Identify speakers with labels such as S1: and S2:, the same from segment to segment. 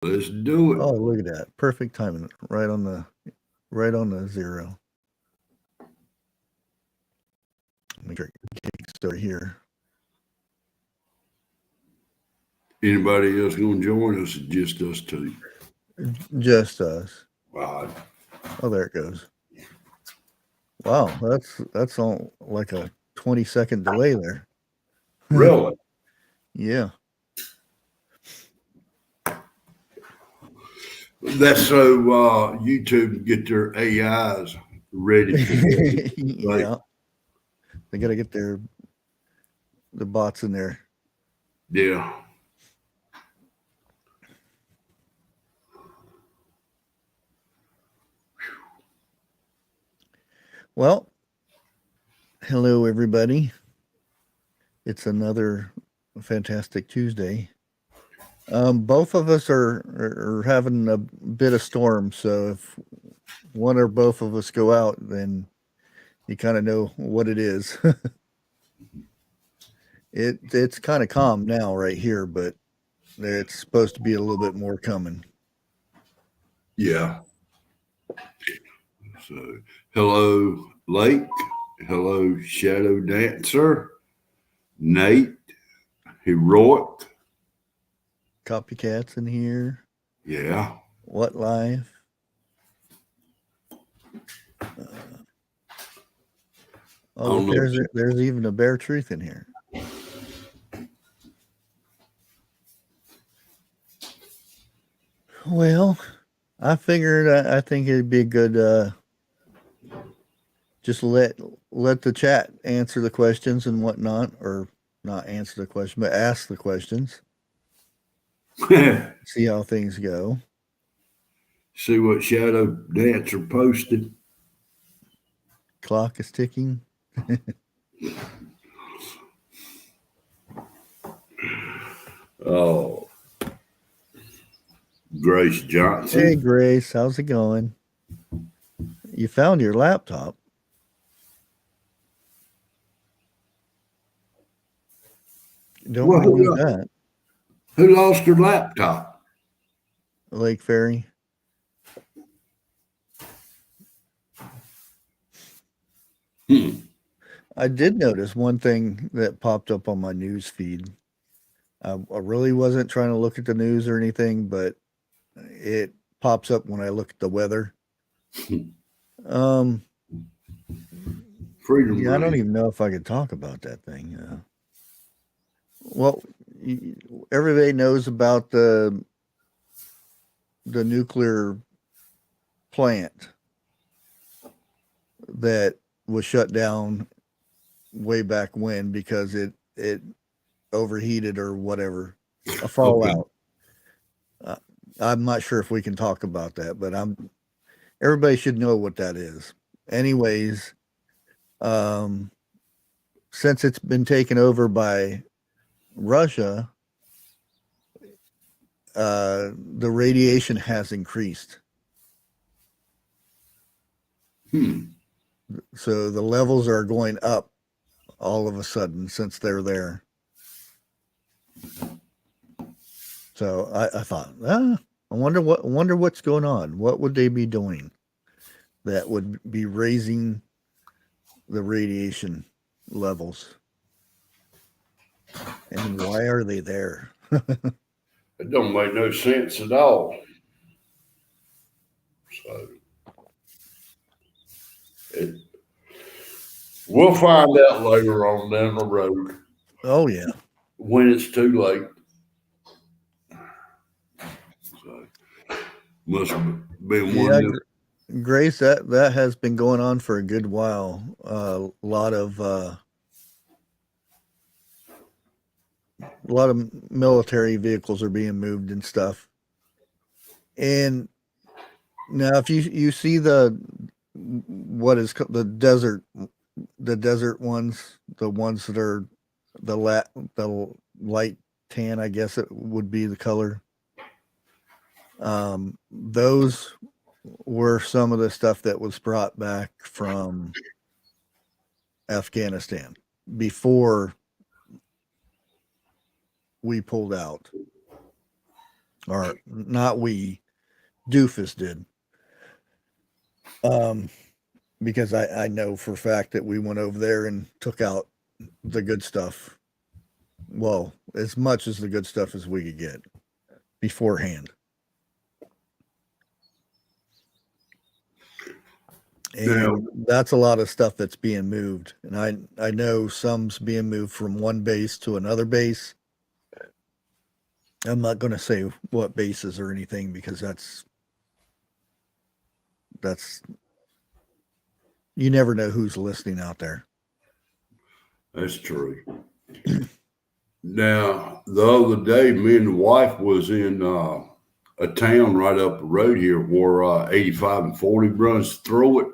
S1: Let's do
S2: Oh,
S1: it.
S2: look at that. Perfect timing. Right on the zero. Make sure it kickstarted here.
S1: Anybody else going to join us? Just us two.
S2: Just us.
S1: Wow.
S2: Oh, there it goes. Wow, that's all like a 20-second delay there.
S1: Really?
S2: Yeah.
S1: That's so YouTube can get their AIs ready for what like,
S2: Yeah. They got to get the bots in there.
S1: yeah.
S2: Well, hello everybody. It's another fantastic Tuesday. Both of us are having a bit of storm, so if one or both of us go out, then you kind of know what it is. It's kind of calm now right here, but it's supposed to be a little bit more coming.
S1: Yeah. So hello Lake. Hello Shadow Dancer. Nate. Heroic.
S2: Copycats in here.
S1: Yeah.
S2: What life?
S1: I
S2: Oh,
S1: don't
S2: look,
S1: know.
S2: there's even a Bear Truth in here. Well, I figured I think it'd be a good just let the chat answer the questions and whatnot, or not answer the question, but ask the questions. See how things go.
S1: See what Shadow Dancer posted.
S2: Clock is ticking.
S1: Oh, Grace
S2: Hey,
S1: Johnson.
S2: Grace, how's it going? You found your laptop. Don't
S1: Well,
S2: believe that.
S1: who lost her laptop?
S2: Lake Ferry.
S1: Hmm.
S2: I did notice one thing that popped up on my news feed. I really wasn't trying to look at the news or anything, but it pops up when I look at the weather. Um,
S1: Freedom
S2: yeah, I don't
S1: Ring.
S2: even know if I could talk about that thing. Well, everybody knows about the nuclear plant that was shut down way back when because it overheated or whatever, a
S1: Okay.
S2: fallout. Uh, I'm not sure if we can talk about that, but everybody should know what that is. Anyways, um, since it's been taken over by Russia, the radiation has increased.
S1: Hmm.
S2: So the levels are going up all of a sudden since they're there. So I thought, I wonder what's going on. What would they be doing that would be raising the radiation levels? And why are they there?
S1: It don't make no sense at all. So it, we'll find out later on down the road
S2: Oh yeah.
S1: when it's too late. So must have been one
S2: Yeah,
S1: of them.
S2: Grace, that has been going on for a good while. A lot of military vehicles are being moved and stuff. And now, if you see what is the desert ones, the ones that are the light tan, I guess it would be the color. Those were some of the stuff that was brought back from Afghanistan before we pulled out. or not we, Doofus did. Because I know for a fact that we went over there and took out the good stuff. Well, as much as the good stuff as we could get beforehand.
S1: Now,
S2: And that's a lot of stuff that's being moved. And I know some's being moved from one base to another base. I'm not going to say what bases or anything because that's you never know who's listening out there.
S1: that's true. Now, the other day, me and the wife was in a town right up the road here where 85 and 40 runs through it.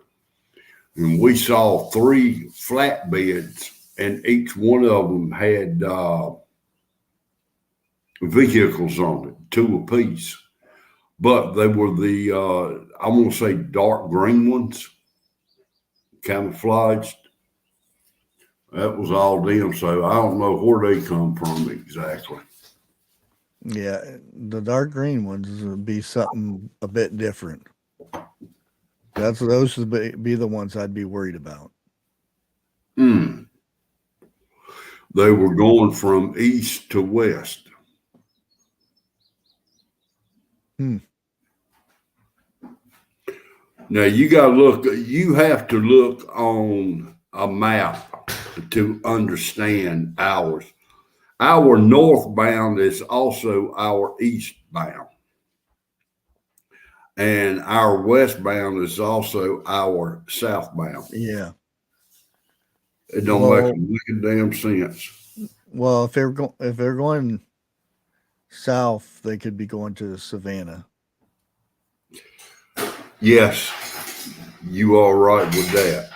S1: And we saw 3 flatbeds, and each one of them had vehicles on it, 2 apiece. But they were the, I want to say, dark green ones, camouflaged. That was all them. So I don't know where they come from exactly.
S2: Yeah, the dark green ones would be something a bit different. Those would be the ones I'd be worried about.
S1: Mm. They were going from east to west.
S2: Hmm.
S1: Now you got to look. You have to look on a map to understand ours. Our northbound is also our eastbound, and our westbound is also our southbound.
S2: Yeah.
S1: It don't make a wicked damn sense.
S2: Well, if they're going south, they could be going to Savannah.
S1: Yes, you are right with that.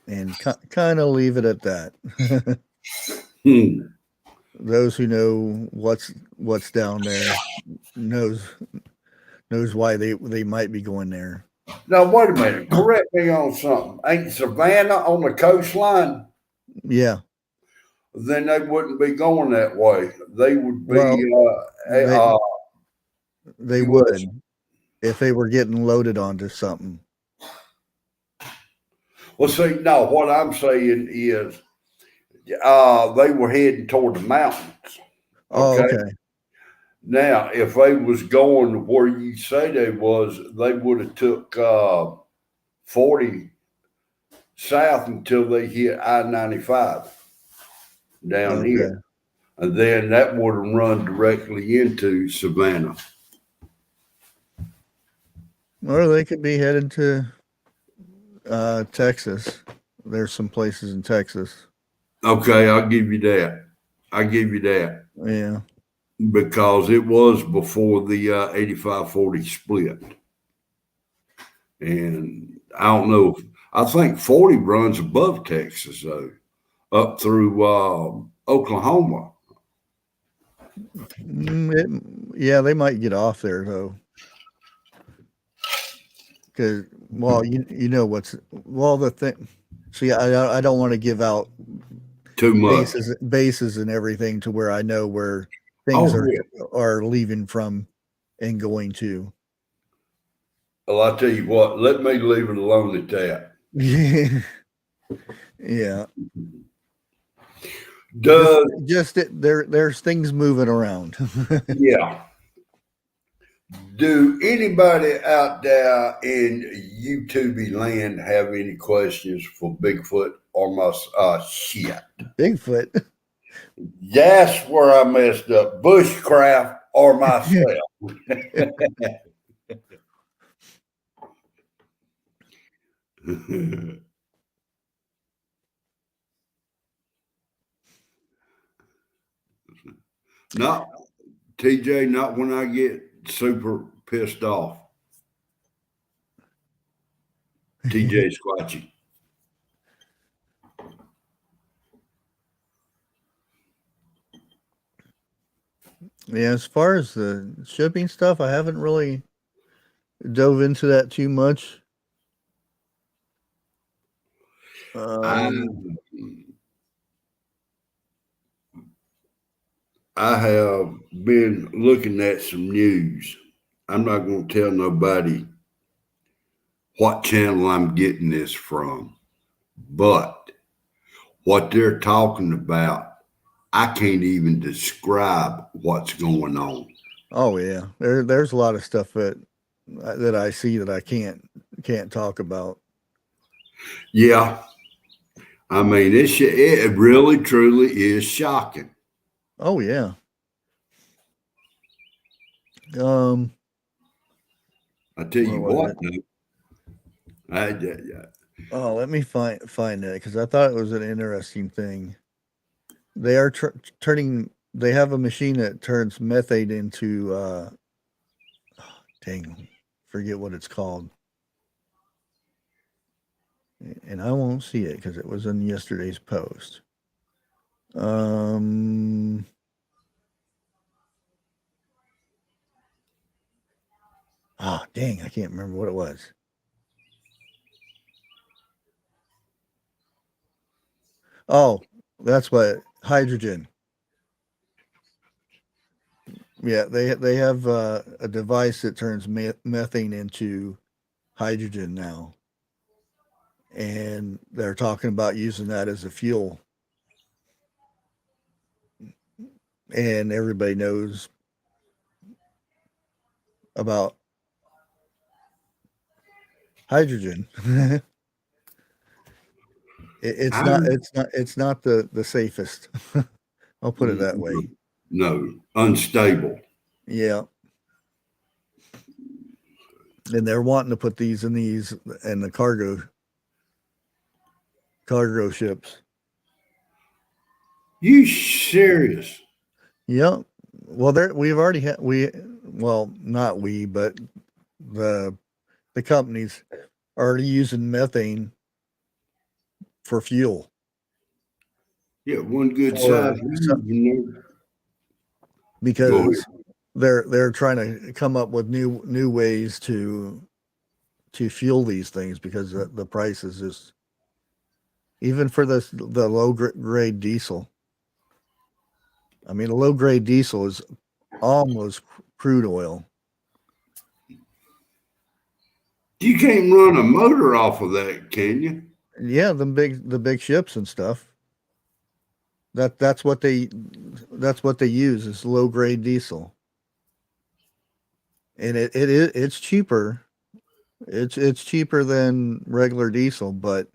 S2: And kind of leave it at that. Those who know what's down there knows why they might be going there.
S1: Now wait a minute. Correct me on something. Ain't Savannah on the coastline?
S2: Yeah.
S1: Then they wouldn't be going that way. They would be
S2: Well, they they
S1: US.
S2: would if they were getting loaded onto something.
S1: Well, see, no, what I'm saying is they were heading toward the mountains.
S2: Oh,
S1: Okay.
S2: okay.
S1: Now, if they was going where you say they was, they would have took 40 south until they hit I-95 down
S2: Okay.
S1: here. And then that would have run directly into Savannah.
S2: Or they could be headed to Texas. There's some places in Texas.
S1: Okay, I'll give you that. I give you that.
S2: Yeah.
S1: Because it was before the 85-40 split. And I don't know. I think 40 runs above Texas, though, up through Oklahoma.
S2: Yeah, they might get off there, though. Because, well, you know the thing. See, I don't want to give out
S1: Too much.
S2: bases and everything to where I know where things are leaving from and going to.
S1: Well, I'll tell you what, let me leave it alone at that.
S2: Yeah. There's things moving around.
S1: Yeah. Do anybody out there in YouTube land have any questions for Bigfoot or my shit?
S2: Bigfoot.
S1: That's where I messed up. Bushcraft or myself. Not TJ, not when I get super pissed off. TJ Squatchy.
S2: Yeah, as far as the shipping stuff, I haven't really dove into that too much.
S1: I have been looking at some news. I'm not going to tell nobody what channel I'm getting this from, but what they're talking about, I can't even describe what's going on.
S2: Oh yeah, there's a lot of stuff that I see that I can't talk about.
S1: Yeah, I mean, it really, truly is shocking.
S2: Oh yeah. Um,
S1: I tell
S2: what
S1: you
S2: was
S1: what,
S2: it?
S1: though, I,
S2: Oh, let me find it because I thought it was an interesting thing. They are turning. They have a machine that turns methane into. Dang, forget what it's called, and I won't see it because it was in yesterday's post. Um. Oh, dang, I can't remember what it was. Oh, that's what hydrogen. Yeah, they have a device that turns methane into hydrogen now, and they're talking about using that as a fuel. And everybody knows about hydrogen.
S1: I'm
S2: it's not the safest. I'll put it that way.
S1: no unstable.
S2: Yeah, and they're wanting to put these in the cargo ships.
S1: You serious?
S2: Yep. Well, there we've already had well, not we, but the the companies are already using methane for fuel
S1: Yeah, one good
S2: for
S1: size. Go ahead.
S2: because they're trying to come up with new ways to fuel these things because the price is just even for the low grade diesel. I mean, a low grade diesel is almost crude oil.
S1: You can't run a motor off of that, can you?
S2: Yeah, the big ships and stuff. That's what they use is low grade diesel, and it's cheaper. It's cheaper than regular diesel, but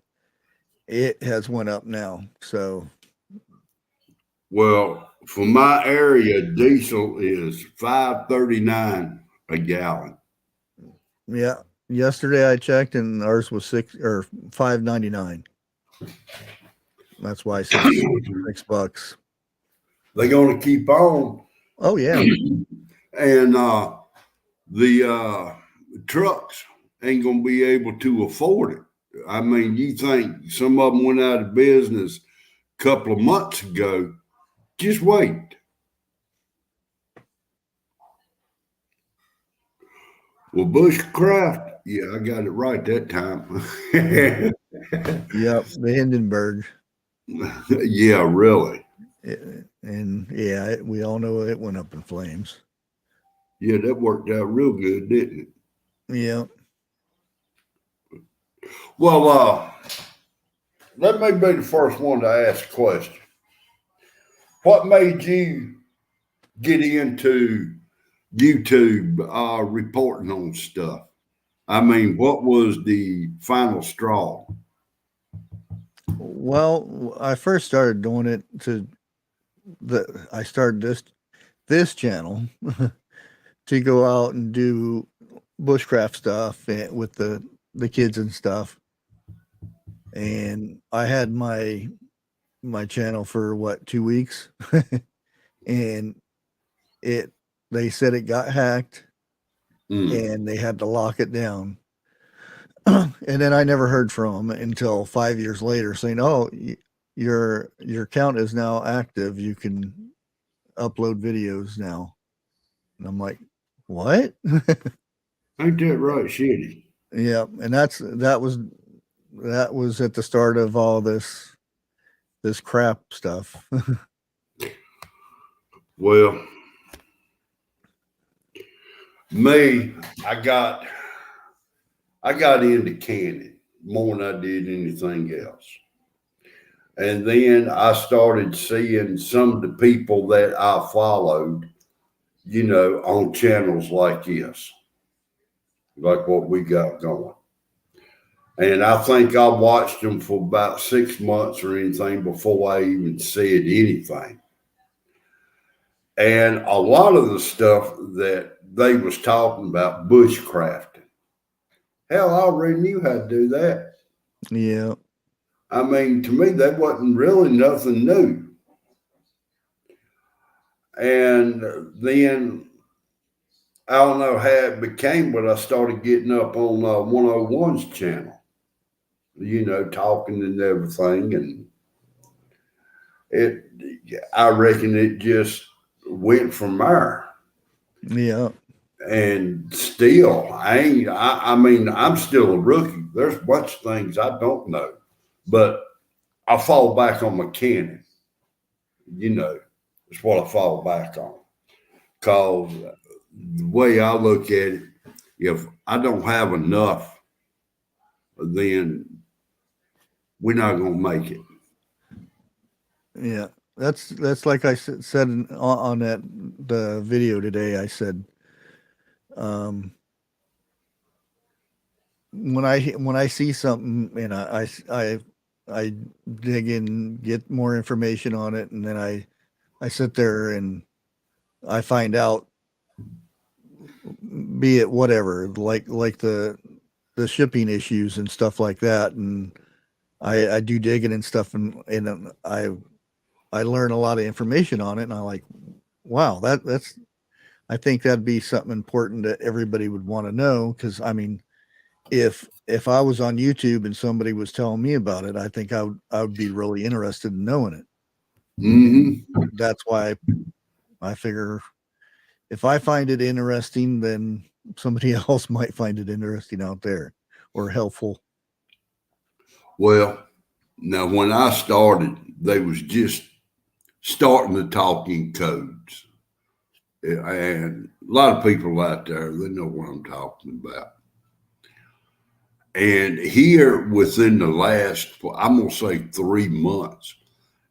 S2: it has went up now. So
S1: Well, for my area, diesel is $5.39 a gallon.
S2: yeah, yesterday I checked and ours was 5.99. That's why I said $6.
S1: They're going to keep on,
S2: Oh yeah,
S1: and the trucks ain't going to be able to afford it. I mean, you think some of them went out of business a couple of months ago? Just wait. Well, Bushcraft, yeah, I got it right that time.
S2: yep, the Hindenburg.
S1: Yeah, really.
S2: And yeah, we all know it went up in flames.
S1: Yeah, that worked out real good, didn't it?
S2: Yeah.
S1: Well, let me be the first one to ask a question. What made you get into YouTube reporting on stuff? I mean, what was the final straw?
S2: Well, I first started doing it I started this channel to go out and do bushcraft stuff with the kids and stuff. And I had my channel for what 2 weeks, and it they said it got hacked
S1: Mm.
S2: and they had to lock it down. And then I never heard from them until 5 years later, saying, "Oh, your account is now active. You can upload videos now." And I'm like, "What?"
S1: Ain't that right, shitty?
S2: Yeah, and that was at the start of all this crap stuff.
S1: Well, me, I got I got into canning more than I did anything else. And then I started seeing some of the people that I followed, on channels like this, like what we got going. And I think I watched them for about 6 months or anything before I even said anything. And a lot of the stuff that they was talking about, bushcrafting, hell, I already knew how to do that.
S2: Yeah.
S1: I mean, to me, that wasn't really nothing new. And then I don't know how it became, but I started getting up on 101's channel, talking and everything. And I reckon it just went from there.
S2: Yeah.
S1: And still, I mean, I'm still a rookie. There's a bunch of things I don't know, but I fall back on my canning, it's what I fall back on. Because the way I look at it, if I don't have enough, then we're not going to make it.
S2: Yeah. That's like I said on that the video today. I said, when I see something and I dig in, get more information on it, and then I sit there and I find out, be it whatever, like the shipping issues and stuff like that, and I do digging and stuff, and I learn a lot of information on it, and I like, wow, that's I think that'd be something important that everybody would want to know, because I mean, if I was on YouTube and somebody was telling me about it, I think I would be really interested in knowing it.
S1: Mm-hmm.
S2: That's why I figure if I find it interesting, then somebody else might find it interesting out there or helpful.
S1: Well, now when I started, they was just starting to talk in codes. And a lot of people out there, they know what I'm talking about. And here within the last, I'm going to say 3 months,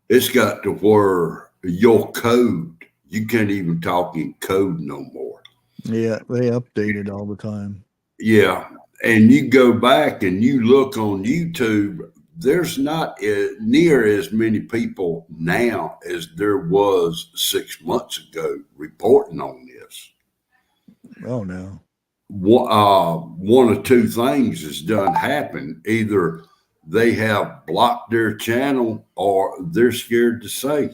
S1: it's got to where your code, you can't even talk in code no more.
S2: Yeah, they update it all the time.
S1: Yeah. And you go back and you look on YouTube, there's not near as many people now as there was 6 months ago reporting on this.
S2: Oh no.
S1: One of two things has done happen. Either they have blocked their channel or they're scared to say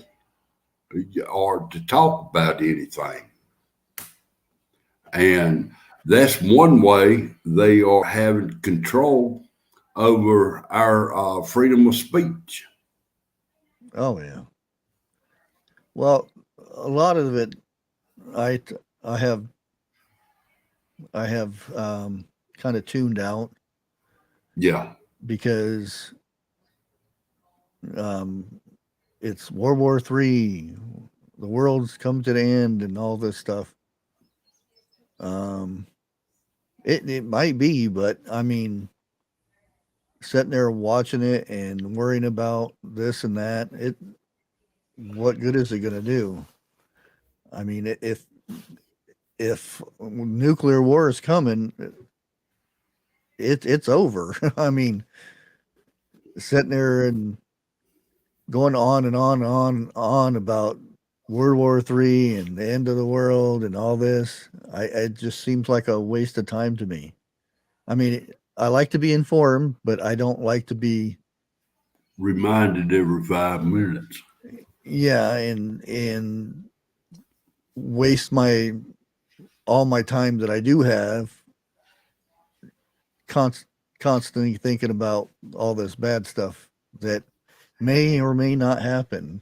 S1: or to talk about anything. And that's one way they are having control over our freedom of speech.
S2: Oh yeah. Well, a lot of it, I I have kind of tuned out
S1: Yeah.
S2: because um, it's World War III, the world's come to the end, and all this stuff. Um, it might be, but I mean, sitting there watching it and worrying about this and that, what good is it going to do? I mean, if nuclear war is coming, it's over. I mean, sitting there and going on and on and on and on about World War III and the end of the world and all this, it just seems like a waste of time to me. I mean, I like to be informed, but I don't like to be
S1: Reminded every 5 minutes.
S2: yeah, and waste my all my time that I do have constantly thinking about all this bad stuff that may or may not happen.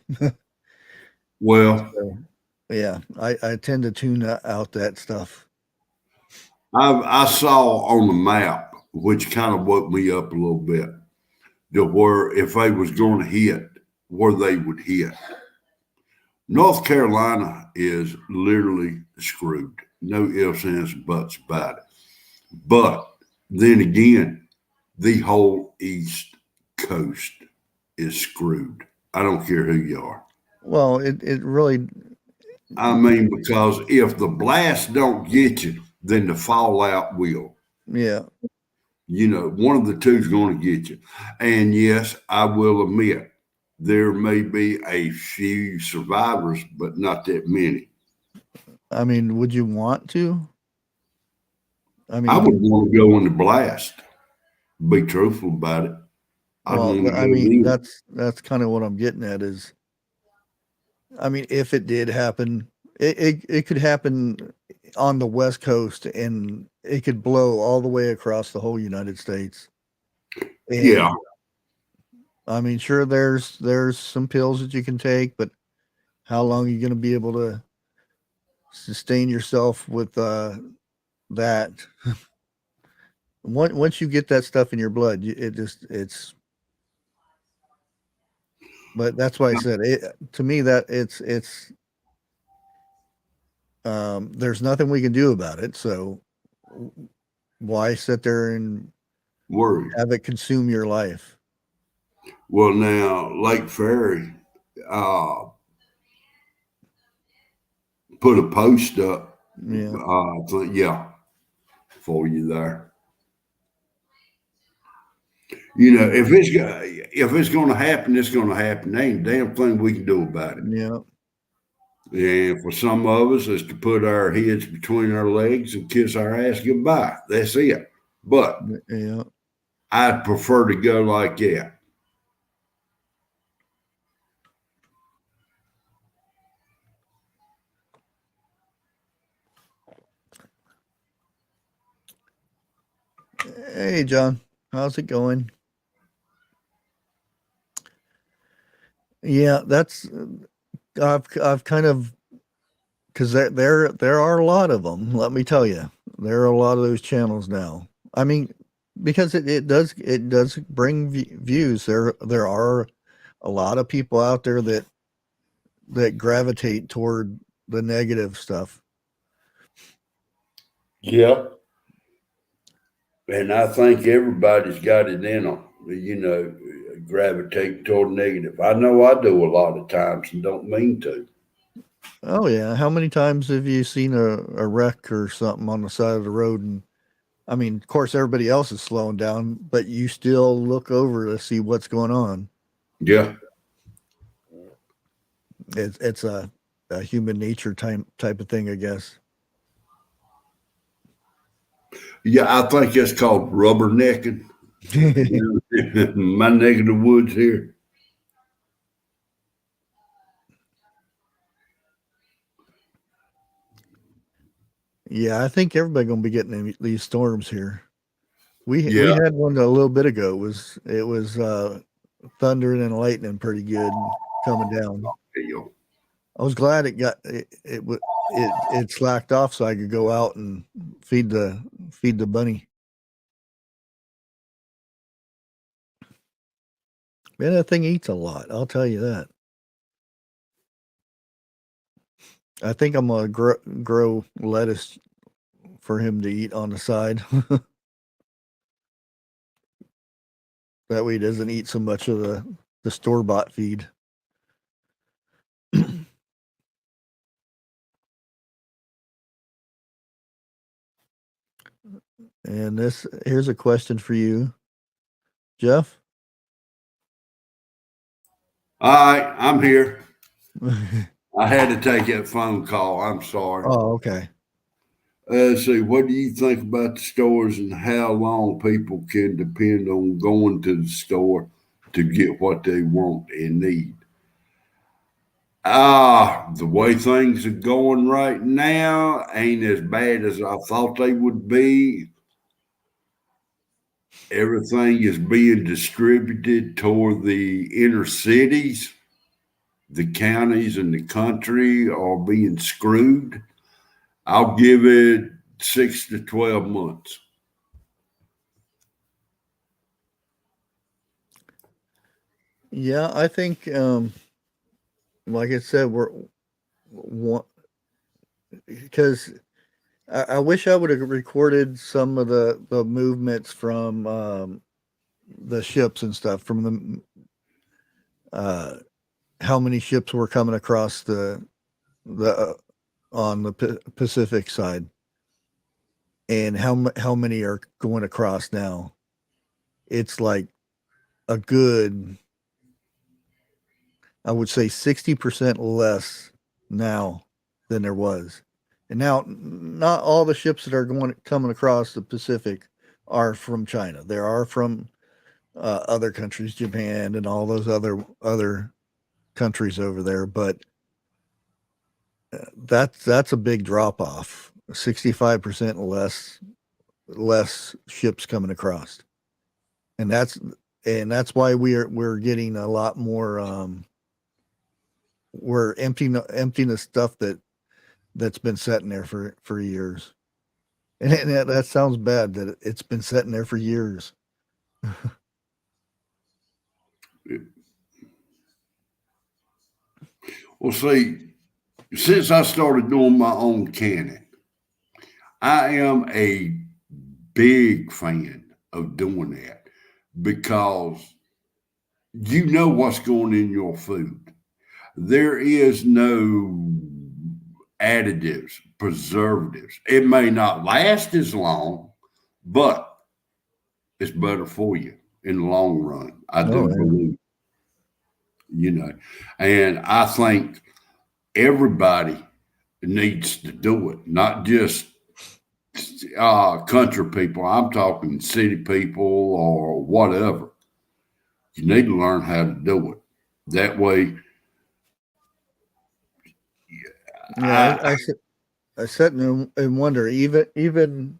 S1: Well,
S2: So, yeah, I tend to tune out that stuff.
S1: I saw on the map, which kind of woke me up a little bit, to where if they was going to hit, where they would hit. North Carolina is literally screwed. No ifs, ands, buts about it. But then again, the whole East Coast is screwed. I don't care who you are.
S2: Well, it really,
S1: I mean, because if the blast don't get you, then the fallout will.
S2: yeah.
S1: One of the two is going to get you. And yes, I will admit there may be a few survivors, but not that many.
S2: I mean, would you want to? I
S1: I would
S2: mean,
S1: want to go in the blast. Be truthful about it. I'd
S2: well,
S1: want to
S2: I
S1: go
S2: mean,
S1: in.
S2: that's kind of what I'm getting at is, I mean, if it did happen, it could happen on the West Coast and it could blow all the way across the whole United States.
S1: Yeah.
S2: And I mean, sure, there's some pills that you can take, but how long are you going to be able to sustain yourself with that? Once you get that stuff in your blood, it just it's. But that's why I said it to me that it's there's nothing we can do about it. So why sit there and
S1: Worry.
S2: have it consume your life?
S1: Well, now, Lake Ferry uh, put a post up,
S2: Yeah,
S1: yeah, for you there. If it's going to happen, it's going to happen. There ain't a damn thing we can do about it.
S2: yeah,
S1: And for some of us, it's to put our heads between our legs and kiss our ass goodbye. That's it. But
S2: yeah.
S1: I'd prefer to go like that.
S2: Hey, John, how's it going? Yeah, that's I've kind of because there are a lot of them. Let me tell you, there are a lot of those channels now. I mean, because it does bring views. There are a lot of people out there that gravitate toward the negative stuff.
S1: Yeah. And I think everybody's got it in them, gravitate toward negative. I know I do a lot of times and don't mean to.
S2: Oh yeah, how many times have you seen a wreck or something on the side of the road? And I mean, of course, everybody else is slowing down, but you still look over to see what's going on.
S1: Yeah.
S2: It's a human nature type of thing, I guess.
S1: Yeah, I think it's called rubbernecking. My neck of the woods here.
S2: Yeah, I think everybody gonna be getting these storms here. We
S1: Yeah.
S2: had one a little bit ago. It was thundering and lightning pretty good coming down.
S1: Hell.
S2: I was glad it slacked off so I could go out and feed the bunny. Man, that thing eats a lot. I'll tell you that. I think I'm gonna grow lettuce for him to eat on the side. That way he doesn't eat so much of the store bought feed. And here's a question for you, Jeff.
S1: All right, I'm here.
S2: Oh,
S1: I had to take that phone call. I'm sorry.
S2: okay.
S1: Let's see, what do you think about the stores and how long people can depend on going to the store to get what they want and need? The way things are going right now ain't as bad as I thought they would be. Everything is being distributed toward the inner cities. The counties and the country are being screwed. I'll give it 6 to 12 months.
S2: Yeah, I think like I said, because I wish I would have recorded some of the movements from the ships and stuff from how many ships were coming across the on the Pacific side, and how many are going across now. It's like a good, I would say 60% less now than there was. And now not all the ships that are coming across the Pacific are from China. There are from other countries, Japan and all those other countries over there, but that's a big drop off. 65% less ships coming across. And that's why we're getting a lot more we're emptying the stuff that's been sitting there for years. And that sounds bad that it's been sitting there for years.
S1: Well, see, since I started doing my own canning, I am a big fan of doing that because you know what's going in your food. There is no additives, preservatives. It may not last as long, but it's better for you in the long run. I do
S2: Oh yeah.
S1: believe, you know, and I think everybody needs to do it, not just country people. I'm talking city people or whatever. You need to learn how to do it. That way,
S2: Yeah,
S1: I
S2: I sit and wonder. Even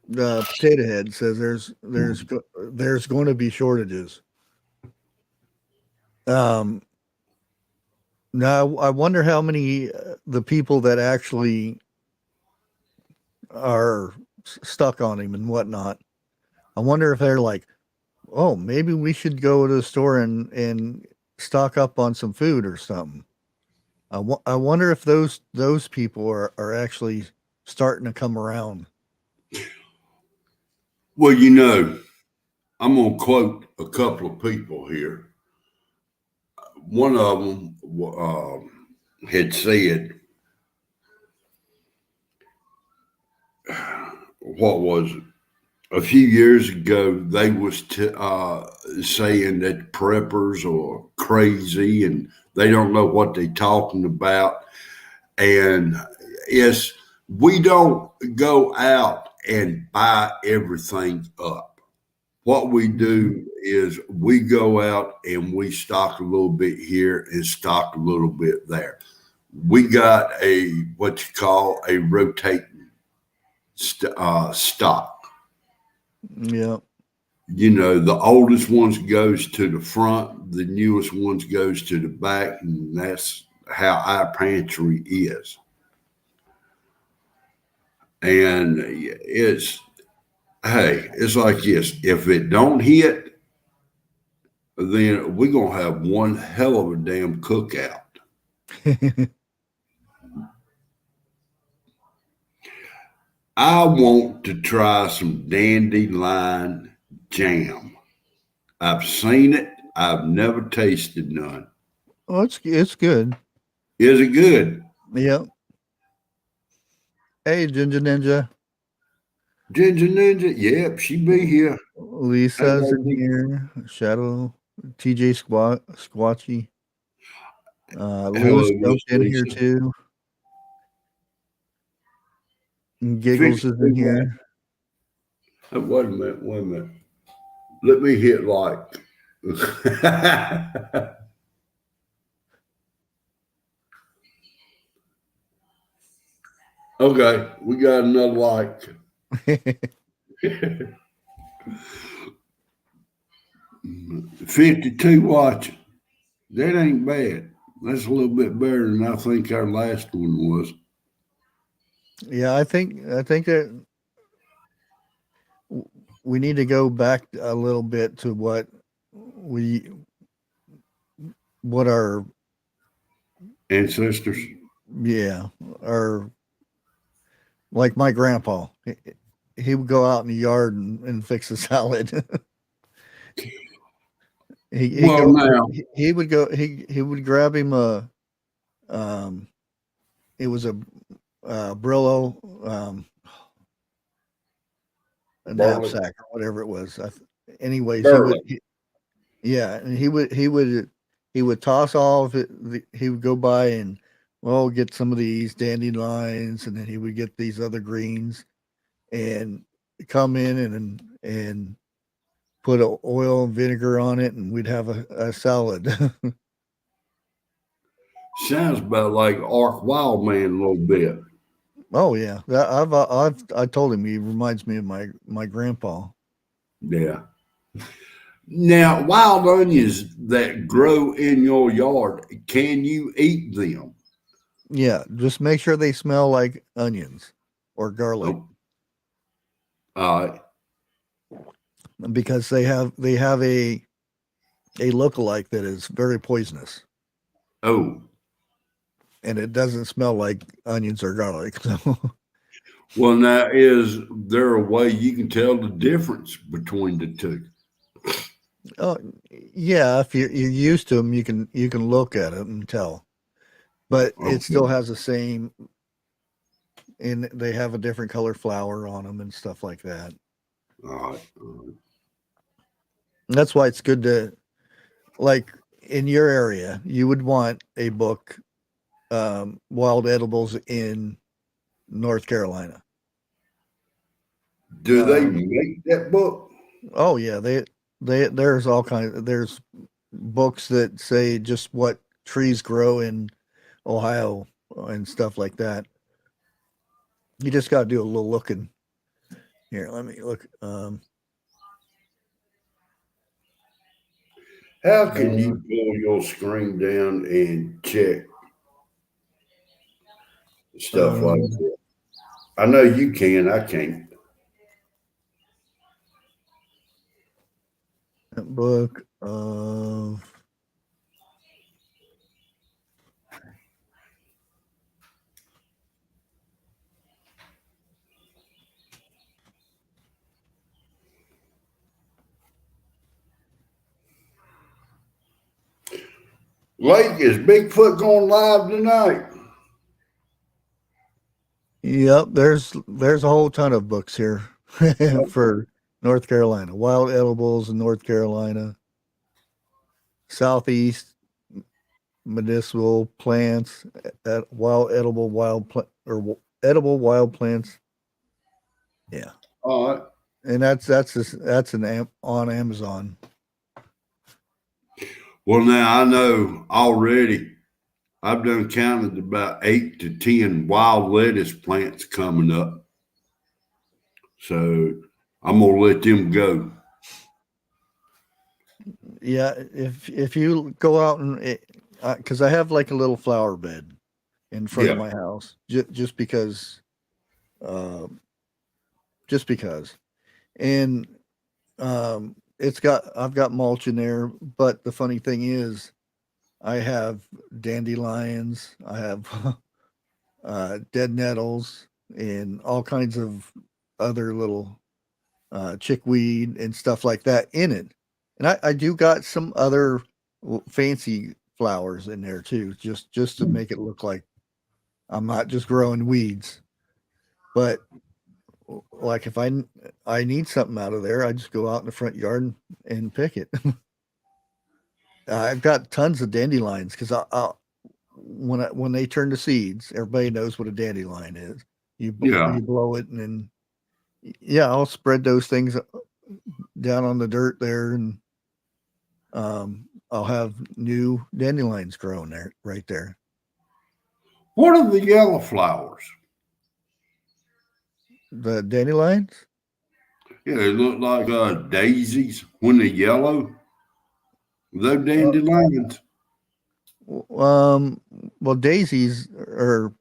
S2: the Potato Head says there's going to be shortages. Um, Now I wonder how many the people that actually are stuck on him and whatnot. I wonder if they're like, oh, maybe we should go to the store and stock up on some food or something. I wonder if those people are actually starting to come around.
S1: well, you know, I'm gonna quote a couple of people here. One of them had said, "What was it? A few years ago, they was saying that preppers are crazy and they don't know what they're talking about." And it's we don't go out and buy everything up. What we do is we go out and we stock a little bit here and stock a little bit there. We got a what you call a rotating stock.
S2: Yeah,
S1: You know, the oldest ones goes to the front, the newest ones goes to the back, and that's how our pantry is. And it's hey, it's like this. If it don't hit, then we're gonna have one hell of a damn cookout. I want to try some dandelion jam. I've seen it. I've never tasted none.
S2: well, it's good.
S1: Is it good?
S2: Yeah. Hey, Ginger Ninja,
S1: Ginger Ninja? Yep, she be here. Hey,
S2: Lisa's in
S1: baby.
S2: here. Shadow, TJ Squatchy.
S1: Hello,
S2: Lewis
S1: Miss
S2: jumped in here
S1: Lisa.
S2: too. And
S1: Fix
S2: Giggles
S1: it.
S2: is in here.
S1: Wait a minute. Wait a minute. Let me hit like. Okay, we got another like. 52 watching. That ain't bad. That's a little bit better than I think our last one was.
S2: Yeah, I think that we need to go back a little bit to we what our
S1: ancestors.
S2: Yeah, or like my grandpa, he would go out in the yard and fix a salad. he
S1: Well,
S2: go
S1: now,
S2: he would go he would grab him um it was a Brillo a
S1: Barley,
S2: knapsack or whatever it was. Anyways,
S1: Burley.
S2: yeah, and he would toss all of it. He would go by and get some of these dandelions, and then he would get these other greens and come in and put oil and vinegar on it, and we'd have a salad.
S1: Sounds about like Ark Wildman a little bit.
S2: Oh yeah, I told him he reminds me of my grandpa.
S1: Yeah. Now, wild onions that grow in your yard, can you eat them?
S2: Yeah, just make sure they smell like onions or garlic
S1: Oh, uh,
S2: because they have a lookalike that is very poisonous,
S1: oh.
S2: and it doesn't smell like onions or garlic. So,
S1: Well, now, is there a way you can tell the difference between the two?
S2: oh yeah, if you're used to them, you can look at it and tell, but it still
S1: Okay.
S2: has the same, and they have a different color flower on them and stuff like that.
S1: All right. All right.
S2: That's why it's good to, like, in your area, you would want a book, Wild Edibles in North Carolina.
S1: Do they
S2: Um,
S1: make that book?
S2: oh yeah, there's all kinds. There's books that say just what trees grow in Ohio and stuff like that. You just got to do a little looking. Here, let me look.
S1: How can
S2: Uh,
S1: you pull your screen down and check stuff like
S2: um,
S1: that? I know you can. I can't.
S2: book of
S1: Lake, is Bigfoot going live tonight?
S2: Yep, there's a whole ton of books here for North Carolina. Wild edibles in North Carolina, Southeast medicinal plants, wild edible edible wild plants. Yeah,
S1: All right.
S2: and that's on Amazon.
S1: Well, now I know already. I've done counted about 8 to 10 wild lettuce plants coming up. So I'm gonna let them go.
S2: Yeah, if you go out and because I have like a little flower bed in front of
S1: Yeah.
S2: my house, uh, just because, and I've got mulch in there, but the funny thing is I have dandelions, I have dead nettles, and all kinds of other little chickweed and stuff like that in it. And I do got some other fancy flowers in there too, just to make it look like I'm not just growing weeds. But like if I need something out of there, I just go out in the front yard and pick it. I've got tons of dandelions because when they turn to seeds, everybody knows what a dandelion is.
S1: Yeah.
S2: You blow it and then yeah, I'll spread those things down on the dirt there, and I'll have new dandelions growing there right there.
S1: What are the yellow flowers?
S2: The dandelions.
S1: Yeah, they look like daisies when they're yellow. Those
S2: Uh,
S1: dandelions.
S2: um, well, daisies are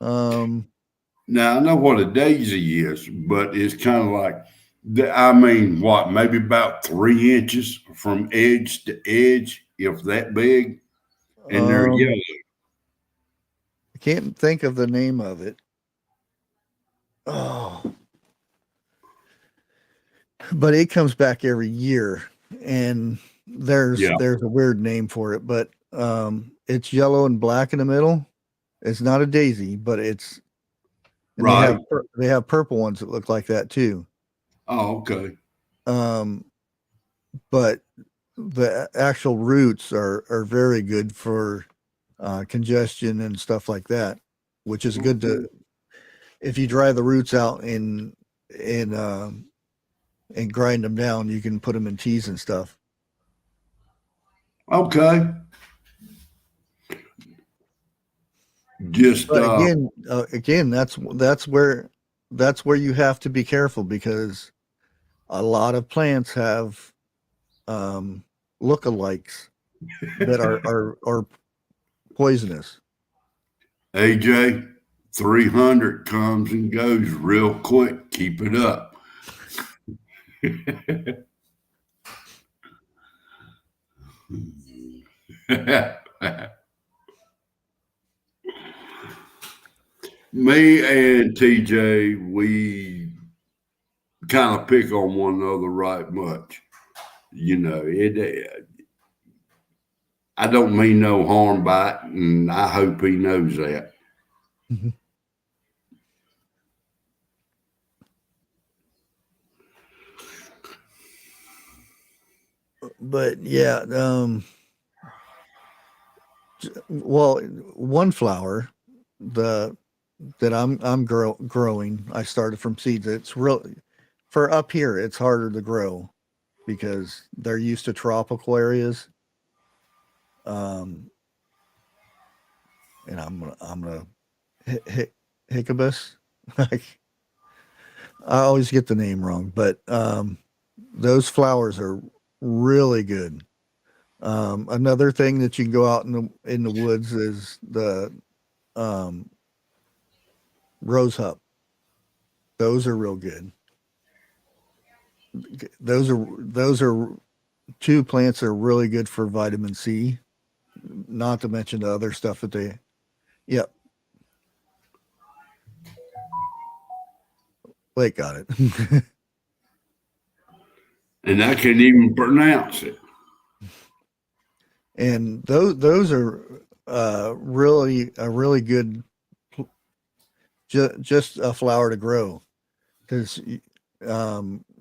S2: um,
S1: Now I know what a daisy is, but it's kind of like I mean, what, maybe about 3 inches from edge to edge, if that big. And they're yellow.
S2: I can't think of the name of it. Oh, but it comes back every year, and there's
S1: Yeah.
S2: a weird name for it, but it's yellow and black in the middle. It's not a daisy, but it's and
S1: Right.
S2: they have purple ones that look like that too.
S1: Oh, okay.
S2: But the actual roots are very good for congestion and stuff like that, which is good to if you dry the roots out and grind them down, you can put them in teas and stuff.
S1: Okay. Just
S2: But again, that's where you have to be careful because a lot of plants have lookalikes that are poisonous.
S1: AJ, 300 comes and goes real quick. Keep it up. Me and TJ, we kind of pick on one another right much. You know, I don't mean no harm by it, and I hope he knows that.
S2: Mm-hmm. But yeah, well, one flower that I'm growing, I started from seeds. It's really for up here. It's harder to grow because they're used to tropical areas. And I'm gonna Hickabus. I always get the name wrong, but those flowers are really good. Another thing that you can go out in the woods is the rose hop. Those are real good. Those are two plants that are really good for vitamin C. Not to mention the other stuff that they. Yep. Blake got it.
S1: And I can't even pronounce it.
S2: And those are really a really good just a flower to grow because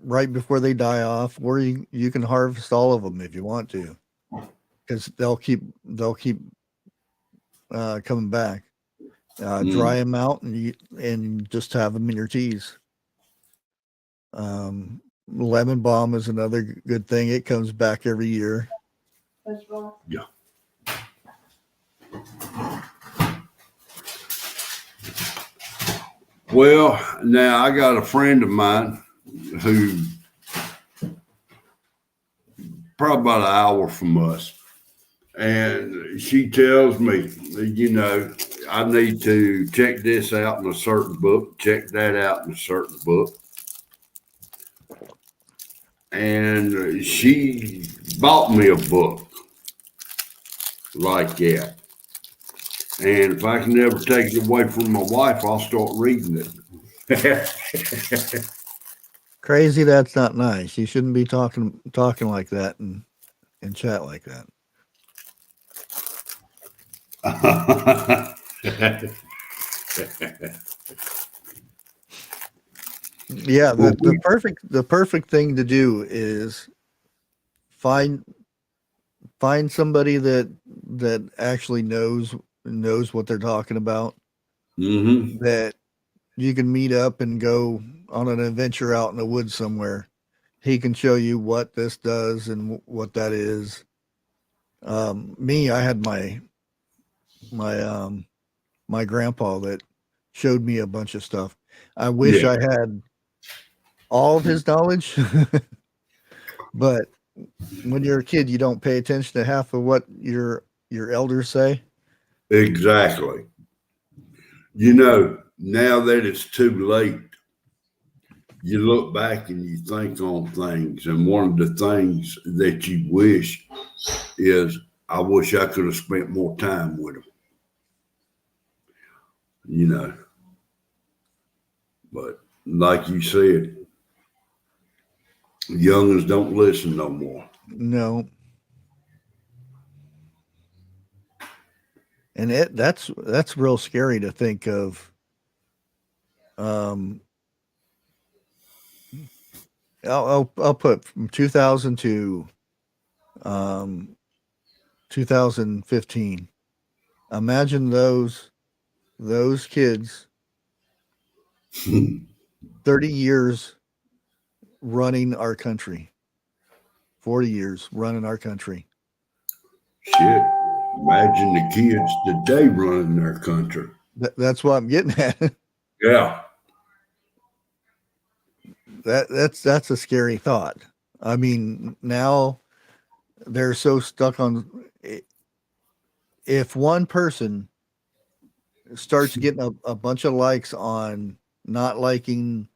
S2: right before they die off, or you can harvest all of them if you want to because they'll keep coming back. Dry them out and just have them in your teas. Lemon balm is another good thing. It comes back every year.
S1: Yeah. Well, now I got a friend of mine who probably about an hour from us, and she tells me, you know, I need to check this out in a certain book, check that out in a certain book. And she bought me a book like that. And if I can ever take it away from my wife, I'll start reading it.
S2: Crazy, that's not nice. You shouldn't be talking like that and chat like that. Yeah, the perfect thing to do is find somebody that actually knows what they're talking about.
S1: Mm-hmm.
S2: That you can meet up and go on an adventure out in the woods somewhere. He can show you what this does and what that is. Me, I had my grandpa that showed me a bunch of stuff. I wish I had all of his knowledge, but when you're a kid, you don't pay attention to half of what your elders say.
S1: Exactly. You know, now that it's too late, you look back and you think on things. And one of the things that you wish is I wish I could have spent more time with them, you know. But like you said, youngins don't listen no more.
S2: No. And that's real scary to think of. I'll put from 2000 to 2015. Imagine those kids 30 years running our country. 40 years running our country.
S1: Shit. Imagine the kids today running their country.
S2: That's what I'm getting at.
S1: Yeah.
S2: That's a scary thought. I mean, now they're so stuck on, if one person starts getting a bunch of likes on not liking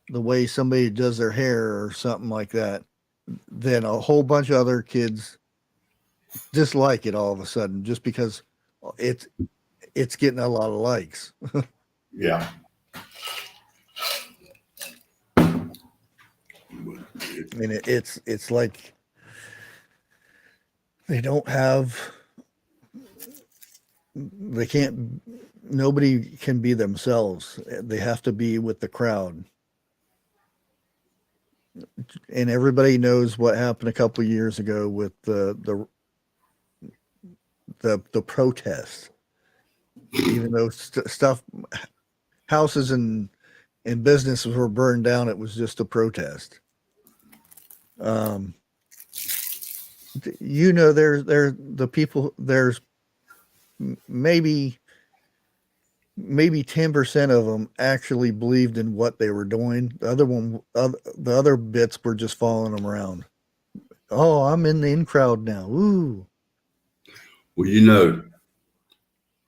S2: the way somebody does their hair or something like that, then a whole bunch of other kids dislike it all of a sudden just because it's getting a lot of likes.
S1: Yeah.
S2: And it's like they don't have, they can't, nobody can be themselves. They have to be with the crowd. And everybody knows what happened a couple of years ago with the protest. Even though stuff, houses and businesses were burned down, it was just a protest. You know, there's the people, there's maybe 10% of them actually believed in what they were doing. The other bits were just following them around. Oh, I'm in the in crowd now. Ooh.
S1: Well, you know,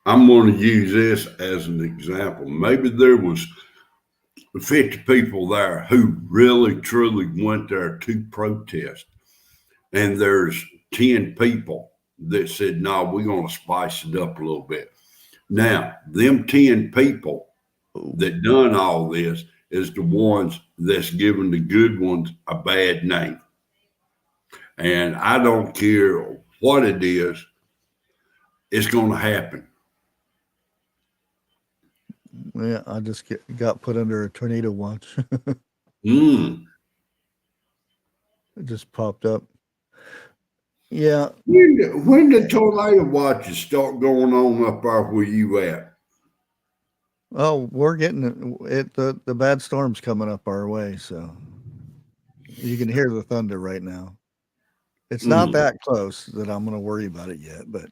S1: I'm going to use this as an example. Maybe there was 50 people there who really, truly went there to protest. And there's 10 people that said, no, we're going to spice it up a little bit. Now, them 10 people that done all this is the ones that's giving the good ones a bad name. And I don't care what it is, it's going to happen.
S2: Yeah, I just got put under a tornado watch.
S1: It
S2: just popped up. Yeah.
S1: When the tornado watches start going on up there where you at?
S2: Oh, we're getting it. The bad storm's coming up our way, so you can hear the thunder right now. It's not that close that I'm going to worry about it yet, but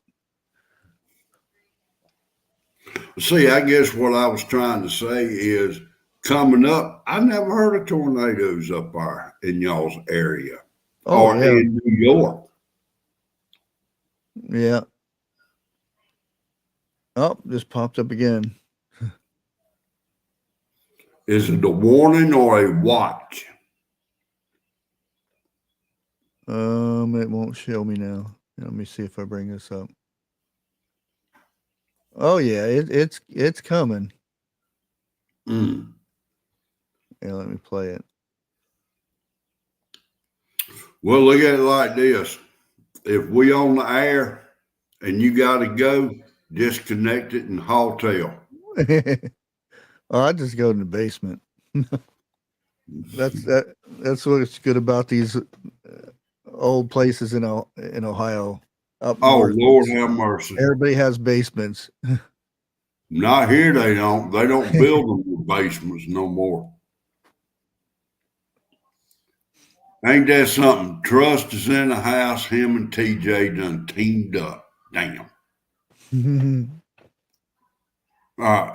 S1: see, I guess what I was trying to say is coming up, I never heard of tornadoes up there in y'all's area or in New York.
S2: Yeah. Oh, just popped up again.
S1: Is it a warning or a watch?
S2: It won't show me now. Let me see if I bring this up. Oh yeah, it's coming. Yeah, let me play it.
S1: Well, look at it like this. If we on the air and you got to go, disconnect it and hotel.
S2: Oh, I just go in the basement. That's what's good about these old places in Ohio. Up north.
S1: Lord have mercy.
S2: Everybody has basements.
S1: Not here, they don't. They don't build them with basements no more. Ain't that something? Trust is in the house. Him and TJ done teamed up. Damn.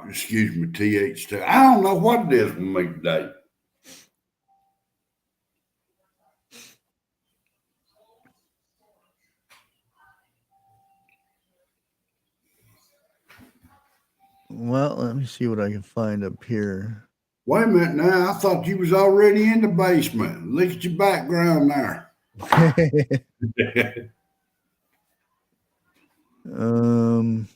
S1: Excuse me, TH. I don't know what it is with me today.
S2: Well, let me see what I can find up here.
S1: Wait a minute now. I thought you was already in the basement. Look at your background there.
S2: And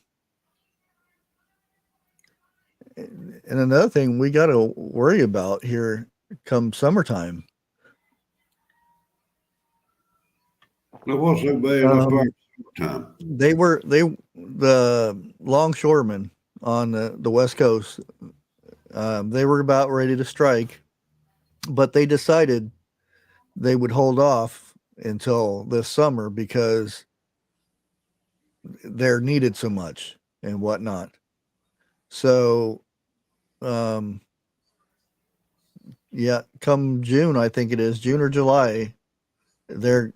S2: another thing we got to worry about here come summertime.
S1: It wasn't so bad up there time.
S2: The longshoremen on the West Coast, they were about ready to strike, but they decided they would hold off until this summer because they're needed so much and whatnot. So, yeah, come June, I think it is June or July, they're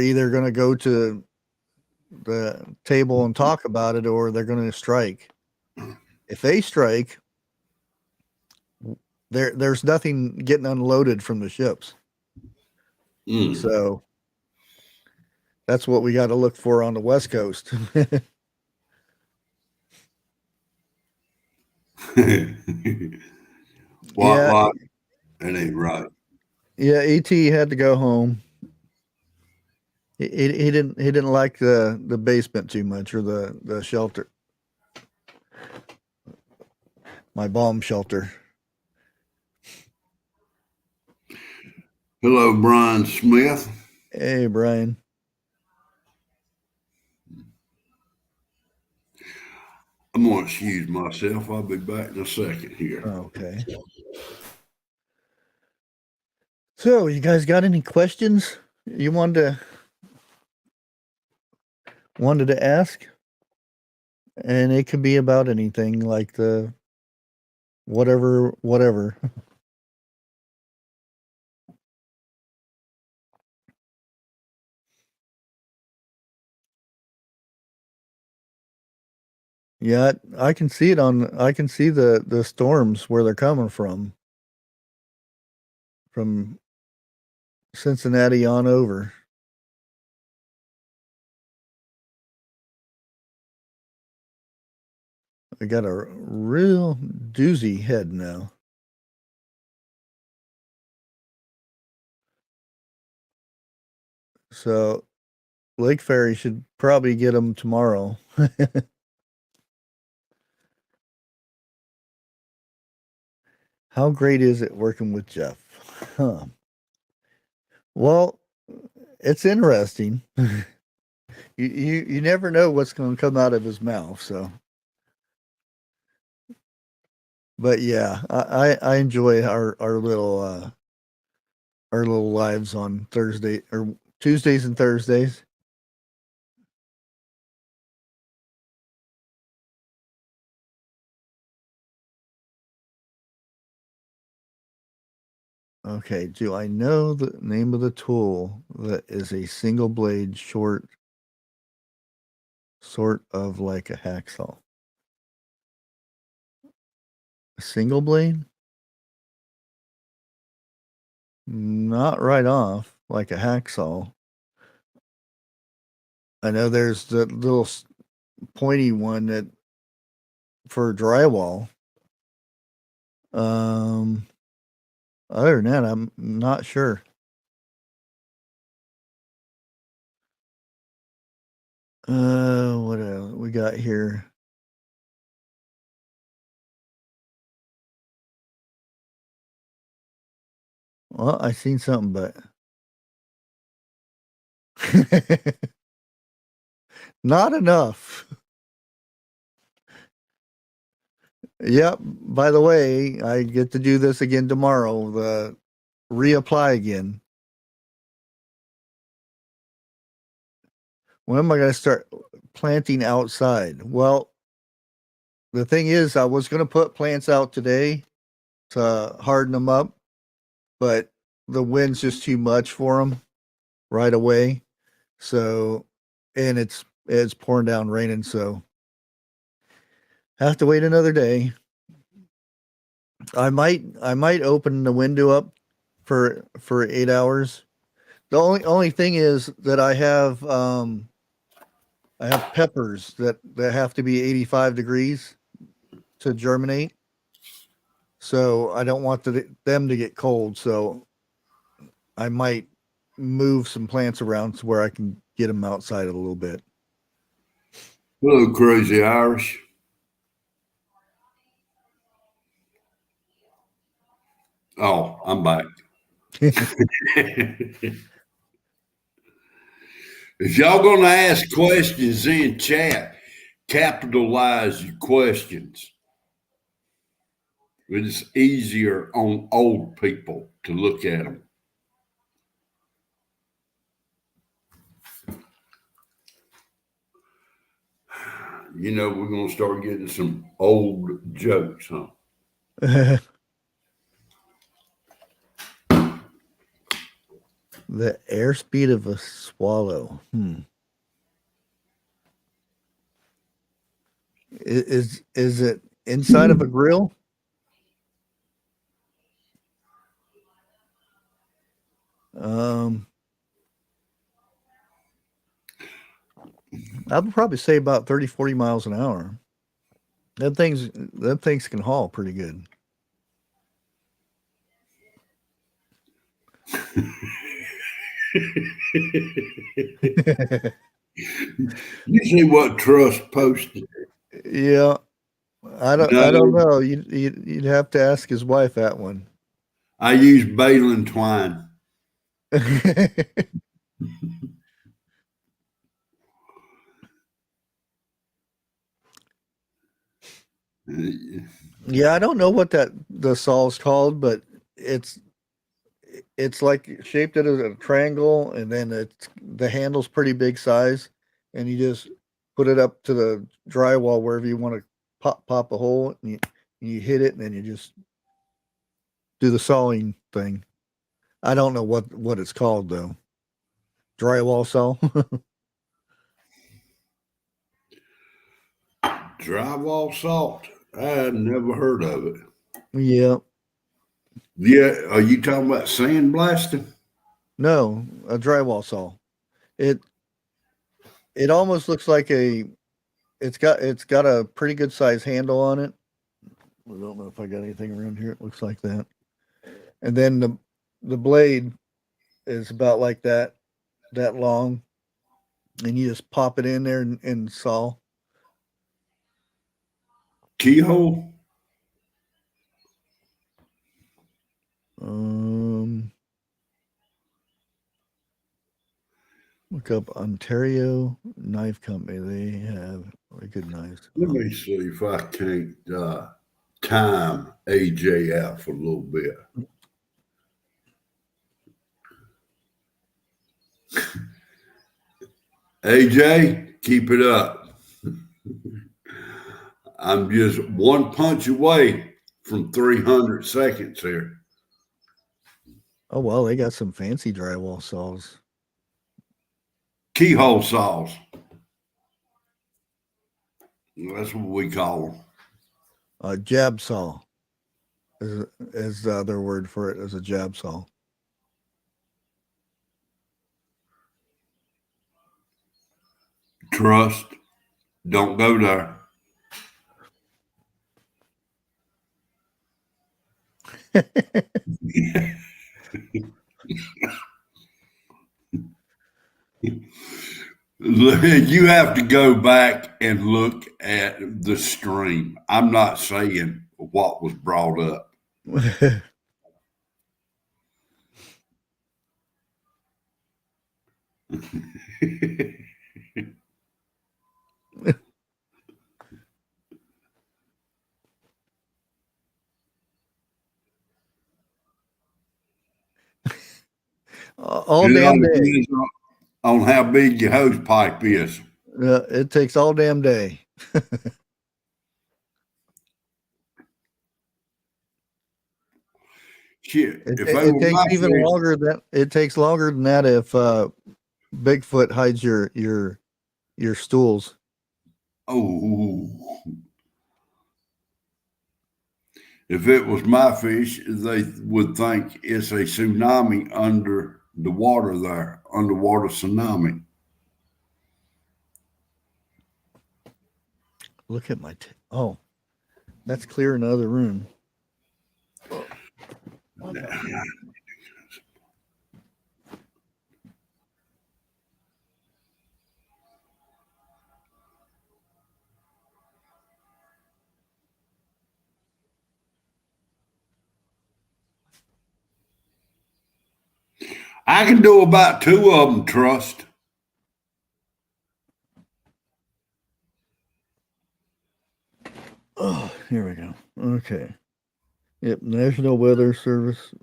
S2: either going to go to the table and talk about it, or they're going to strike. If they strike, there's nothing getting unloaded from the ships. So that's what we got to look for on the West Coast.
S1: Why? That ain't right.
S2: Yeah, ET had to go home. He didn't like the basement too much, or the shelter, my bomb shelter.
S1: Hello, Brian Smith.
S2: Hey, Brian.
S1: I'm going to excuse myself. I'll be back in a second here.
S2: Okay. So, you guys got any questions you wanted to ask? And it could be about anything, like the whatever. Yeah, I can see it I can see the storms where they're coming from Cincinnati on over. I got a real doozy head now. So Lake Ferry should probably get them tomorrow. How great is it working with Jeff? Huh. Well, it's interesting. You never know what's going to come out of his mouth. So, but yeah, I enjoy our little lives on Thursday or Tuesdays and Thursdays. Okay, do I know the name of the tool that is a single blade short, sort of like a hacksaw? A single blade? Not right off, like a hacksaw. I know there's the little pointy one that for drywall. Other than that, I'm not sure. What else we got here? Well, I seen something, but not enough. Yep. By the way, I get to do this again tomorrow. The reapply again. When am I going to start planting outside? Well, the thing is, I was going to put plants out today to harden them up, but the wind's just too much for them right away. So, and it's pouring down, raining, so have to wait another day. I might open the window up for 8 hours. The only thing is that I have peppers that have to be 85 degrees to germinate. So I don't want them to get cold. So I might move some plants around to where I can get them outside a little bit.
S1: Hello, Crazy Irish. Oh, I'm back. If y'all gonna ask questions in chat, capitalize your questions. It's easier on old people to look at them. You know, we're gonna start getting some old jokes, huh?
S2: The airspeed of a swallow. Is it inside of a grill? I would probably say about 30, 40 miles an hour. Them things can haul pretty good.
S1: You see what Trust posted?
S2: Yeah, I don't
S1: No,
S2: know. You'd have to ask his wife that one.
S1: I use baling twine.
S2: Yeah, I don't know what the saw's called, but it's it's like shaped it as a triangle, and then the handle's pretty big size, and you just put it up to the drywall wherever you want to pop a hole, and you hit it, and then you just do the sawing thing. I don't know what it's called though. Drywall saw.
S1: Drywall salt. I had never heard of it.
S2: Yeah.
S1: Yeah, are you talking about sandblasting?
S2: No, a drywall saw. It it almost looks like it's got a pretty good size handle on it. I don't know if I got anything around here. It looks like that. And then the blade is about like that long, and you just pop it in there and saw.
S1: Keyhole?
S2: Um, Look up Ontario Knife Company. They have very good knives.
S1: Let me see if I can't time AJ out for a little bit. AJ, keep it up. I'm just one punch away from 300 seconds here.
S2: Oh well, they got some fancy drywall saws.
S1: Keyhole saws. That's what we call them.
S2: Jab saw is the other word for it, as a jab saw.
S1: Trust. Don't go there. You have to go back and look at the stream. I'm not saying what was brought up.
S2: All
S1: It
S2: damn
S1: all
S2: day.
S1: depends on how big your hose pipe is.
S2: It takes all damn day.
S1: Shit,
S2: It,
S1: if they
S2: it
S1: were
S2: takes
S1: my
S2: even
S1: fish,
S2: longer than it takes longer than that if Bigfoot hides your stools.
S1: oh, if it was my fish, they would think it's a tsunami under the water there, underwater tsunami.
S2: Look at my oh, that's clear in the other room.
S1: I can do about 2 of them, trust.
S2: Oh, here we go. Okay. Yep. National Weather Service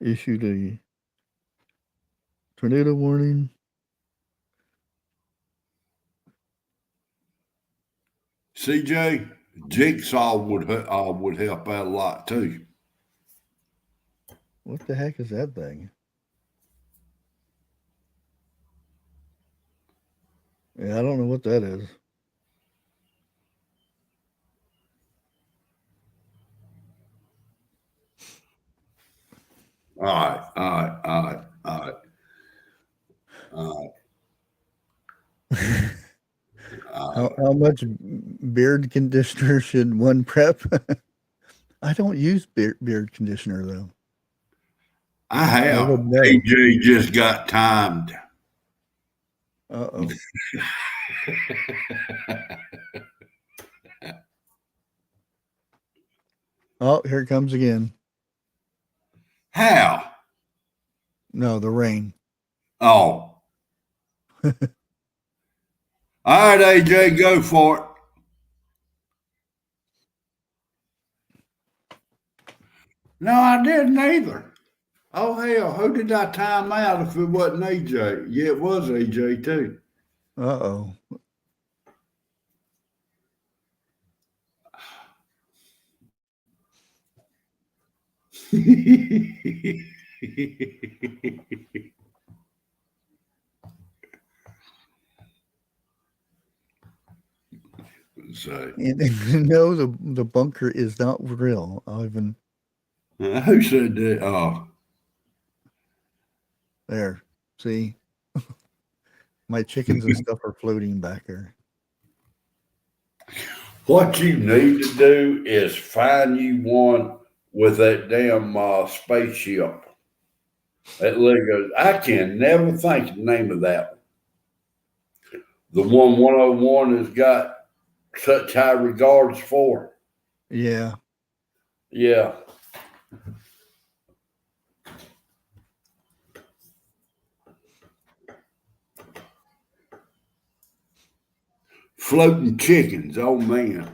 S2: issued a tornado warning.
S1: CJ, Jigsaw would help out a lot too.
S2: What the heck is that thing? Yeah, I don't know what that is.
S1: All right, all right, all right, all right.
S2: How much beard conditioner should one prep? I don't use beard conditioner though.
S1: I
S2: I
S1: have.
S2: would know.
S1: AJ just got timed.
S2: Uh-oh. Oh, here it comes again.
S1: How?
S2: No, the rain.
S1: Oh. All right, AJ, go for it. No, I didn't either. Oh, hell, who did I time out if it wasn't AJ? Yeah, it was AJ too.
S2: Uh-oh.
S1: So,
S2: And no, the bunker is not real. Ivan.
S1: who said that? Oh,
S2: There. See? My chickens and stuff are floating back there.
S1: what you need to do is find you one with that damn spaceship. That Lego. I can never think of the name of that one. The one 101 has got such high regards for.
S2: Yeah.
S1: Yeah. Floating chickens. Oh man.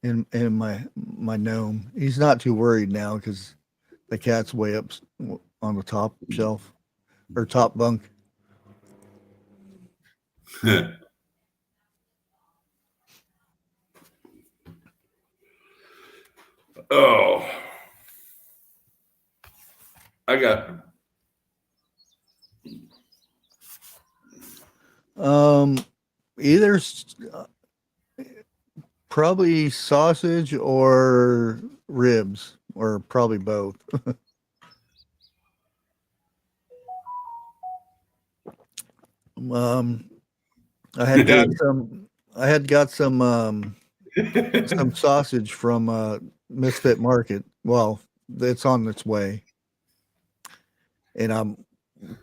S2: And my gnome. He's not too worried now because the cat's way up on the top shelf or top bunk.
S1: Oh, I got
S2: Either probably sausage or ribs, or probably both. um, I had got some. I had got some sausage from Misfit Market. Well, it's on its way, and I'm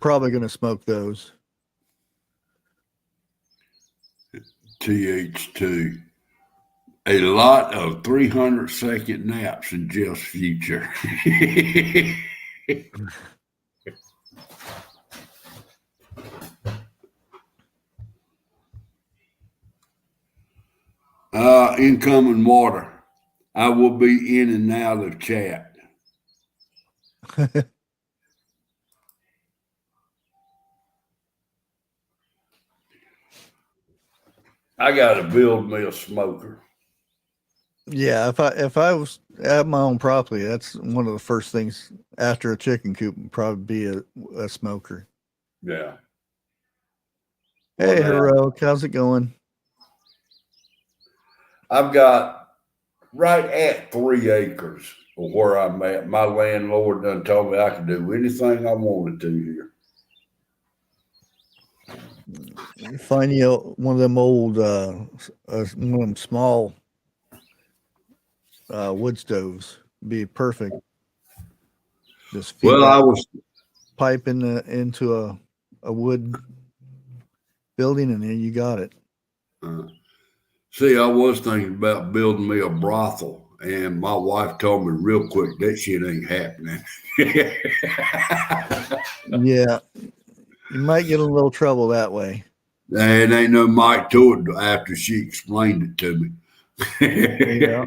S2: probably going to smoke those.
S1: TH2. A lot of 300-second naps in Jeff's future. Incoming water. I will be in and out of chat. I got to build me a smoker.
S2: Yeah, if I was at my own property, that's one of the first things after a chicken coop would probably be a smoker.
S1: Yeah.
S2: Hey, Heroic, how's it going?
S1: I've got right at 3 acres of where I'm at. My landlord done told me I could do anything I wanted to here.
S2: Find you one of them old, one of them small wood stoves. Be perfect. Just feed
S1: I was
S2: pipe into a wood building, and then you got it.
S1: See, I was thinking about building me a brothel And my wife told me real quick that shit ain't happening.
S2: Yeah, you might get a little trouble that way.
S1: And ain't no mic to it after she explained it to me.
S2: Yeah.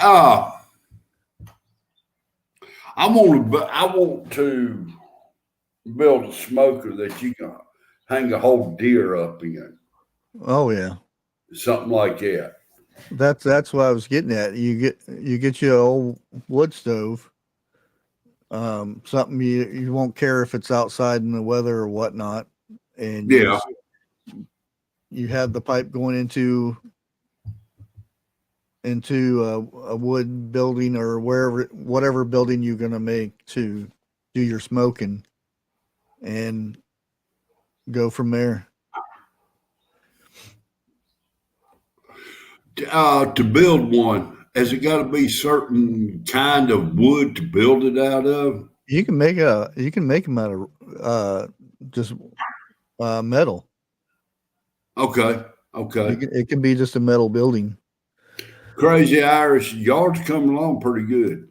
S1: uh, I want to build a smoker that you can hang a whole deer up in.
S2: Oh yeah.
S1: Something like that.
S2: That's what I was getting at. You get your old wood stove. Something you won't care if it's outside in the weather or whatnot, and
S1: Yeah.
S2: you have the pipe going into a wood building or whatever building you're gonna make to do your smoking, and go from there.
S1: To build one, has it got to be certain kind of wood to build it out of?
S2: You can make them out of just metal.
S1: Okay. Okay.
S2: It can be just a metal building.
S1: Crazy Irish yard's coming along pretty good.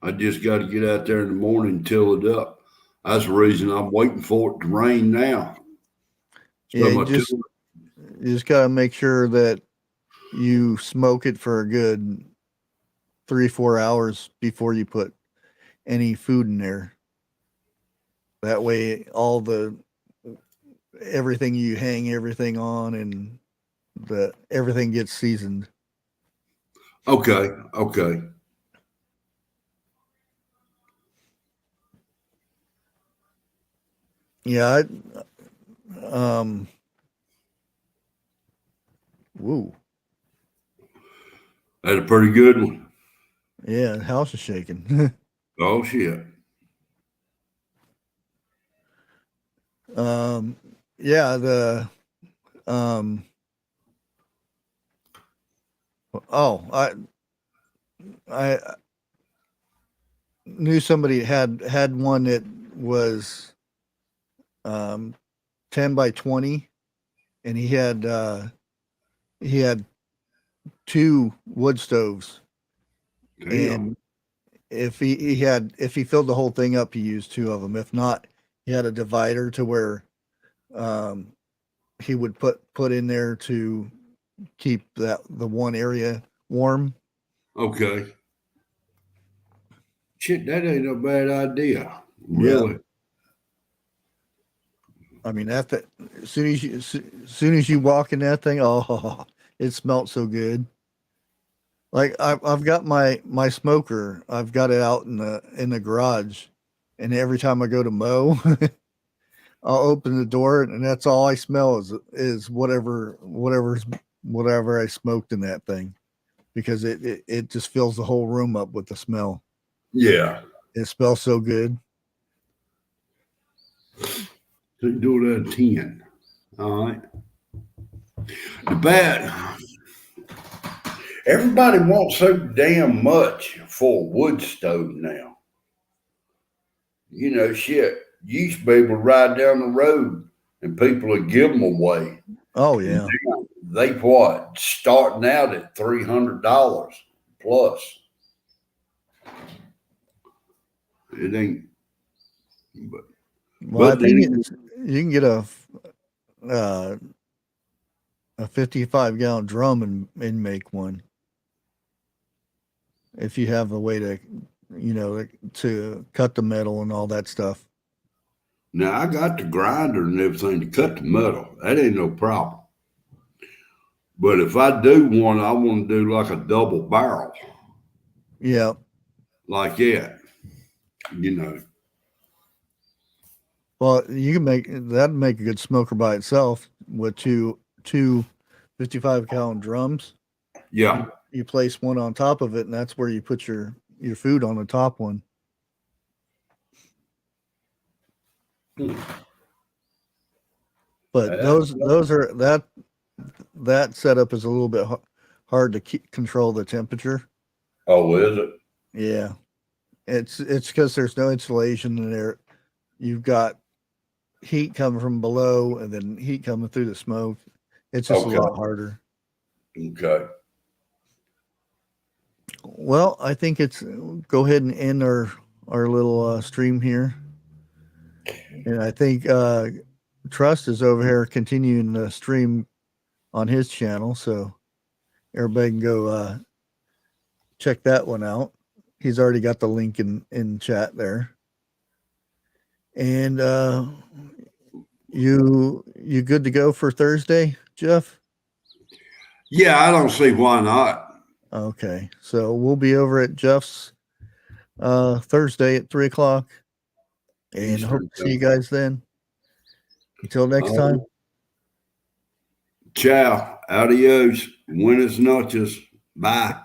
S1: I just got to get out there in the morning and till it up. That's the reason I'm waiting for it to rain now. So
S2: Yeah, you just gotta make sure that you smoke it for a good 3-4 hours before you put any food in there. That way, everything you hang everything on and everything gets seasoned.
S1: Okay. Okay.
S2: Yeah, woo.
S1: That's a pretty good one.
S2: Yeah, the house is shaking.
S1: Oh shit.
S2: Yeah, the um oh, I knew somebody had one that was 10 by 20, and he had 2 wood stoves,
S1: Damn.
S2: and if he filled the whole thing up, he used 2 of them. If not, he had a divider to where um he would put in there to keep the one area warm.
S1: Okay. Shit, that ain't no bad idea.
S2: Yeah.
S1: Really.
S2: I mean, as soon as you walk in that thing, oh, it smelled so good. Like I've got my smoker, I've got it out in the garage, and every time I go to mow, I'll open the door, and that's all I smell is whatever I smoked in that thing, because it just fills the whole room up with the smell.
S1: Yeah.
S2: It smells so good.
S1: So you do it at 10. All right. The bad. Everybody wants so damn much for a wood stove now. You know, shit. You used to be able to ride down the road and people would give them away.
S2: Oh yeah.
S1: They what? Starting out at $300 plus. It ain't. But,
S2: Well, I
S1: but
S2: think
S1: then,
S2: you can get uh, a 55-gallon drum and make one if you have a way to, to cut the metal and all that stuff.
S1: now I got the grinder and everything to cut the metal. That ain't no problem. But if I do one, I want to do like a double barrel,
S2: Yeah.
S1: like that. You know.
S2: Well, you can that'd make a good smoker by itself with two 55-gallon drums.
S1: Yeah.
S2: You place one on top of it, and that's where you put your food on the top one. But those are that setup is a little bit hard to control the temperature.
S1: Oh, is it?
S2: Yeah, it's because there's no insulation in there. You've got heat coming from below, and then heat coming through the smoke. It's just a
S1: Okay.
S2: lot harder.
S1: Okay.
S2: Well, I think it's go ahead and end our little stream here. And I think Trust is over here continuing the stream on his channel, so everybody can go check that one out. He's already got the link in chat there. And you good to go for Thursday, Jeff?
S1: Yeah, I don't see why not.
S2: Okay, so we'll be over at Jeff's Thursday at 3:00, and hope to see you guys then. Until next time.
S1: Ciao. Adios. Buenas noches. Bye.